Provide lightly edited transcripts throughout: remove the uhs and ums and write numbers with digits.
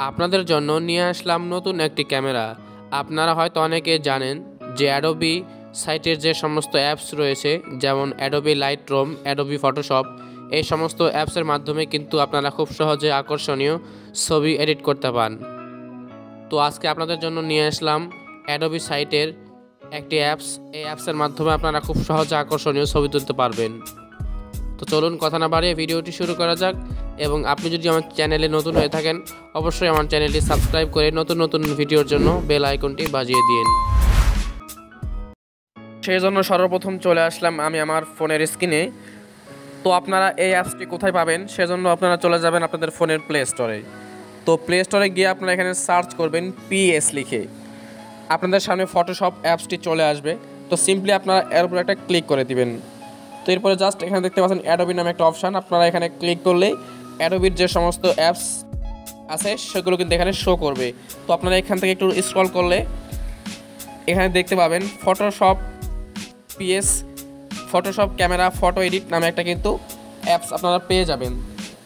আপনাদের জন্য নিয়ে আসলাম নতুন একটি ক্যামেরা। আপনারা হয়তো অনেকে জানেন যে অ্যাডোবি সাইটের যে সমস্ত অ্যাপস রয়েছে, যেমন অ্যাডোবি লাইটরুম, অ্যাডোবি ফটোশপ, এই সমস্ত অ্যাপসের মাধ্যমে কিন্তু আপনারা খুব সহজে আকর্ষণীয় ছবি এডিট করতে পান। তো আজকে আপনাদের জন্য নিয়ে আসলাম অ্যাডোবি সাইটের একটি অ্যাপস। এই অ্যাপসের মাধ্যমে আপনারা খুব সহজে আকর্ষণীয় ছবি তুলতে পারবেন। তো চলুন কথা না বাড়িয়ে ভিডিওটি শুরু করা যাক। এবং আপনি যদি আমার চ্যানেলে নতুন হয়ে থাকেন, অবশ্যই আমার চ্যানেলটি সাবস্ক্রাইব করে নতুন নতুন ভিডিওর জন্য বেল আইকনটি বাজিয়ে দিন। সেই জন্য সর্বপ্রথম চলে আসলাম আমি আমার ফোনের স্ক্রিনে। তো আপনারা এই অ্যাপসটি কোথায় পাবেন, সেজন্য আপনারা চলে যাবেন আপনাদের ফোনের প্লে স্টোরে। তো প্লে স্টোরে গিয়ে আপনারা এখানে সার্চ করবেন PS লিখে। আপনাদের সামনে ফটোশপ অ্যাপসটি চলে আসবে। তো সিম্পলি আপনারা এর উপর একটা ক্লিক করে দিবেন। তো এরপরে জাস্ট এখানে দেখতে পাচ্ছেন অ্যাডোবি নামে একটা অপশান। আপনারা এখানে ক্লিক করলে অ্যাডোবির যে সমস্ত অ্যাপস আছে সেগুলো কিন্তু এখানে শো করবে। তো আপনারা এখান থেকে একটু স্ক্রল করলে এখানে দেখতে পাবেন Photoshop PS, Photoshop camera photo edit নামে একটা কিন্তু অ্যাপস আপনারা পেয়ে যাবেন।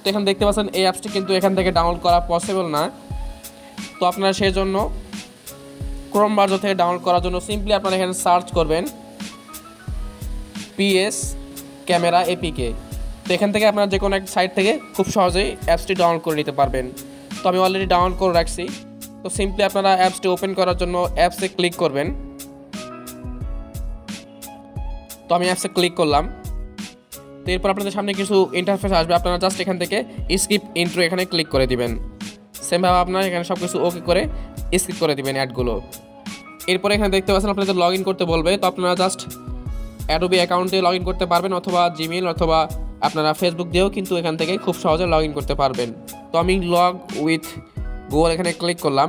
তো এখানে দেখতে পাচ্ছেন এই অ্যাপসটি কিন্তু এখান থেকে ডাউনলোড করা পসিবল না। তো আপনারা সেই জন্য ক্রোম ব্রাউজার থেকে ডাউনলোড করার জন্য সিম্পলি আপনারা এখানে সার্চ করবেন PS ক্যামেরা APK। তো এখান থেকে আপনারা যে কোনো এক সাইট থেকে খুব সহজেই অ্যাপসটি ডাউনলোড করে নিতে পারবেন। তো আমি অলরেডি ডাউনলোড করে রাখছি। তো সিম্পলি আপনারা অ্যাপসটি ওপেন করার জন্য অ্যাপসে ক্লিক করবেন। তো আমি অ্যাপসে ক্লিক করলাম। তো এরপর আপনাদের সামনে কিছু ইন্টারফেস আসবে। আপনারা জাস্ট এখান থেকে স্কিপ ইন্ট্রো এখানে ক্লিক করে দিবেন। সেমভাবে আপনারা এখানে সব কিছু ওকে করে স্কিপ করে দিবেন অ্যাডগুলো। এরপরে এখানে দেখতে পাচ্ছেন আপনাদের লগ ইন করতে বলবে। তো আপনারা জাস্ট অ্যাডোবি অ্যাকাউন্টে লগ ইন করতে পারবেন, অথবা জিমেল অথবা আপনারা ফেসবুক দিয়েও কিন্তু এখান থেকে খুব সহজে লগ ইন করতে পারবেন। তো আমি লগ উইথ গুগল এখানে ক্লিক করলাম।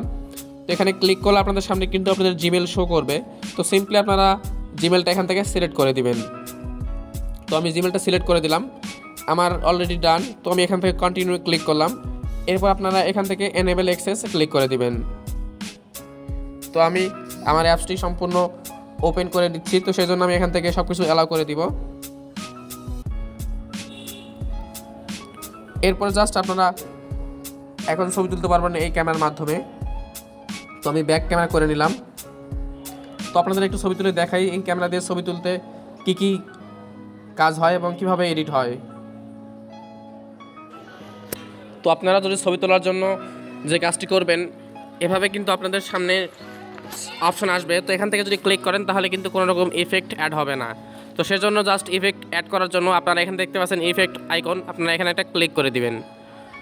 তো এখানে ক্লিক করলে আপনাদের সামনে কিন্তু আপনাদের জিমেল শো করবে। তো সিম্পলি আপনারা জিমেলটা এখান থেকে সিলেক্ট করে দিবেন। তো আমি জিমেলটা সিলেক্ট করে দিলাম, আমার অলরেডি ডান। তো আমি এখান থেকে কন্টিনিউ ক্লিক করলাম। এরপর আপনারা এখান থেকে এনেবল অ্যাক্সেস ক্লিক করে দিবেন। তো আমি আমার অ্যাপসটি সম্পূর্ণ ওপেন করে দিচ্ছি। তো সেই জন্য আমি এখান থেকে সব কিছু অ্যালাউ করে দিব। এরপর জাস্ট আপনারা এখন ছবি তুলতে পারবেন এই ক্যামেরার মাধ্যমে। তো আমি ব্যাক ক্যামেরা করে নিলাম। তো আপনাদের একটু ছবি তুলে দেখাই এই ক্যামেরা দিয়ে ছবি তুলতে কি কি কাজ হয় এবং কিভাবে এডিট হয়। তো আপনারা যদি ছবি তোলার জন্য যে কাজটি করবেন, এভাবে কিন্তু আপনাদের সামনে অপশন আসবে। তো এখান থেকে যদি ক্লিক করেন তাহলে কিন্তু কোনো রকম ইফেক্ট অ্যাড হবে না। তো সেজন্য জাস্ট ইফেক্ট অ্যাড করার জন্য আপনারা এখানে দেখতে পাচ্ছেন ইফেক্ট আইকন, আপনারা এখানে একটা ক্লিক করে দিবেন।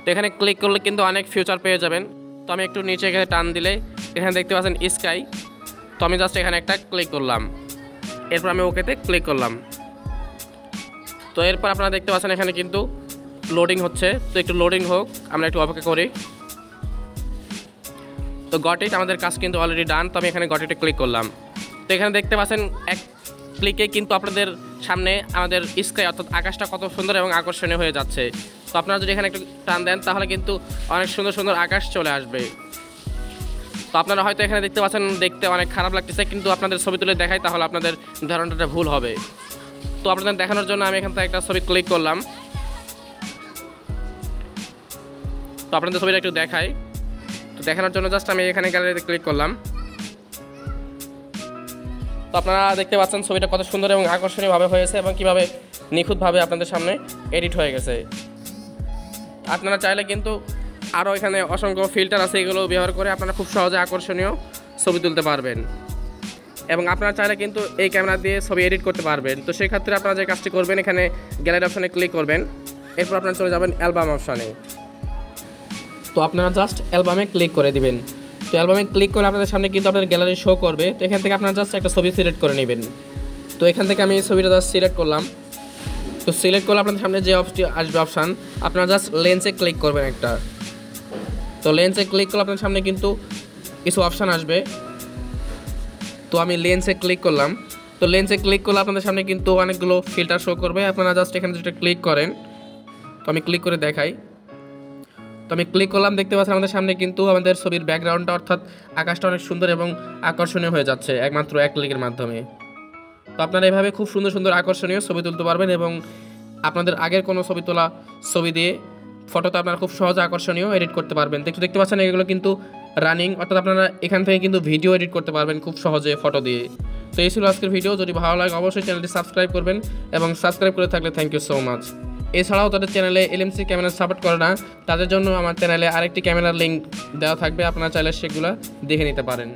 তো এখানে ক্লিক করলে কিন্তু অনেক ফিউচার পেয়ে যাবেন। তো আমি একটু নিচে এখানে টান দিলে এখানে দেখতে পাচ্ছেন স্কাই। তো আমি জাস্ট এখানে একটা ক্লিক করলাম। এরপর আমি ওকেতে ক্লিক করলাম। তো এরপর আপনারা দেখতে পাচ্ছেন এখানে কিন্তু লোডিং হচ্ছে। তো একটু লোডিং হোক, আমরা একটু অপেক্ষা করি। তো গট ইট, আমাদের কাজ কিন্তু অলরেডি ডান। তো আমি এখানে গট ইটে ক্লিক করলাম। তো এখানে দেখতে পাচ্ছেন এক ক্লিকে কিন্তু আপনাদের সামনে আমাদের স্কাই অর্থাৎ আকাশটা কত সুন্দর এবং আকর্ষণীয় হয়ে যাচ্ছে। তো আপনারা যদি এখানে একটু টান দেন তাহলে কিন্তু অনেক সুন্দর সুন্দর আকাশ চলে আসবে। তো আপনারা হয়তো এখানে দেখতে পাচ্ছেন দেখতে অনেক খারাপ লাগতেছে, কিন্তু আপনাদের ছবি তুলে দেখাই তাহলে আপনাদের ধারণাটা ভুল হবে। তো আপনাদের দেখানোর জন্য আমি এখান থেকে একটা ছবি ক্লিক করলাম। তো আপনাদের ছবিটা একটু দেখাই। তো দেখানোর জন্য জাস্ট আমি এখানে গ্যালারিতে ক্লিক করলাম। তো আপনারা দেখতে পাচ্ছেন ছবিটা কত সুন্দর এবং আকর্ষণীয়ভাবে হয়েছে এবং কীভাবে নিখুঁতভাবে আপনাদের সামনে এডিট হয়ে গেছে। আপনারা চাইলে কিন্তু আরও এখানে অসংখ্য ফিল্টার আছে, এগুলো ব্যবহার করে আপনারা খুব সহজে আকর্ষণীয় ছবি তুলতে পারবেন। এবং আপনারা চাইলে কিন্তু এই ক্যামেরা দিয়ে ছবি এডিট করতে পারবেন। তো সেই ক্ষেত্রে আপনারা যে কাজটি করবেন, এখানে গ্যালারি অপশানে ক্লিক করবেন। এরপর আপনারা চলে যাবেন অ্যালবাম অপশানে। তো আপনারা জাস্ট অ্যালবামে ক্লিক করে দিবেন। তো অ্যালবামে ক্লিক করে আপনাদের সামনে কিন্তু আপনাদের গ্যালারি শো করবে। তো এখান থেকে আপনারা জাস্ট একটা ছবি সিলেক্ট করে নেবেন। তো এখান থেকে আমি এই ছবিটা জাস্ট সিলেক্ট করলাম। তো সিলেক্ট করলে আপনাদের সামনে যে আসবে অপশান, আপনারা জাস্ট লেন্সে ক্লিক করবেন একটা। তো লেন্সে ক্লিক করলে আপনাদের সামনে কিন্তু কিছু অপশান আসবে। তো আমি লেন্সে ক্লিক করলাম। তো লেন্সে ক্লিক করলে আপনাদের সামনে কিন্তু অনেকগুলো ফিল্টার শো করবে। আপনারা জাস্ট এখানে যেটা ক্লিক করেন, তো আমি ক্লিক করে দেখাই। তো আমি ক্লিক করলাম, দেখতে পাচ্ছেন আমাদের সামনে কিন্তু আমাদের ছবির ব্যাকগ্রাউন্ডটা অর্থাৎ আকাশটা অনেক সুন্দর এবং আকর্ষণীয় হয়ে যাচ্ছে একমাত্র এক ক্লিকের মাধ্যমে। তো আপনারা এভাবে খুব সুন্দর সুন্দর আকর্ষণীয় ছবি তুলতে পারবেন এবং আপনাদের আগের কোনো ছবি তোলা ছবি দিয়ে ফটোতে আপনারা খুব সহজে আকর্ষণীয় এডিট করতে পারবেন। দেখতে পাচ্ছেন এগুলো কিন্তু রানিং, অর্থাৎ আপনারা এখান থেকে কিন্তু ভিডিও এডিট করতে পারবেন খুব সহজে ফটো দিয়ে। তো এই ছিল আজকের ভিডিও। যদি ভালো লাগে অবশ্যই চ্যানেলটি সাবস্ক্রাইব করবেন, এবং সাবস্ক্রাইব করে থাকলে থ্যাংক ইউ সো মাচ। এছাড়াও তাদের চ্যানেলে এলএমসি ক্যামেরা সাপোর্ট করে না, তাদের জন্য আমার চ্যানেলে আরেকটি ক্যামেরার লিঙ্ক দেওয়া থাকবে, আপনারা চাইলে সেগুলো দেখে নিতে পারেন।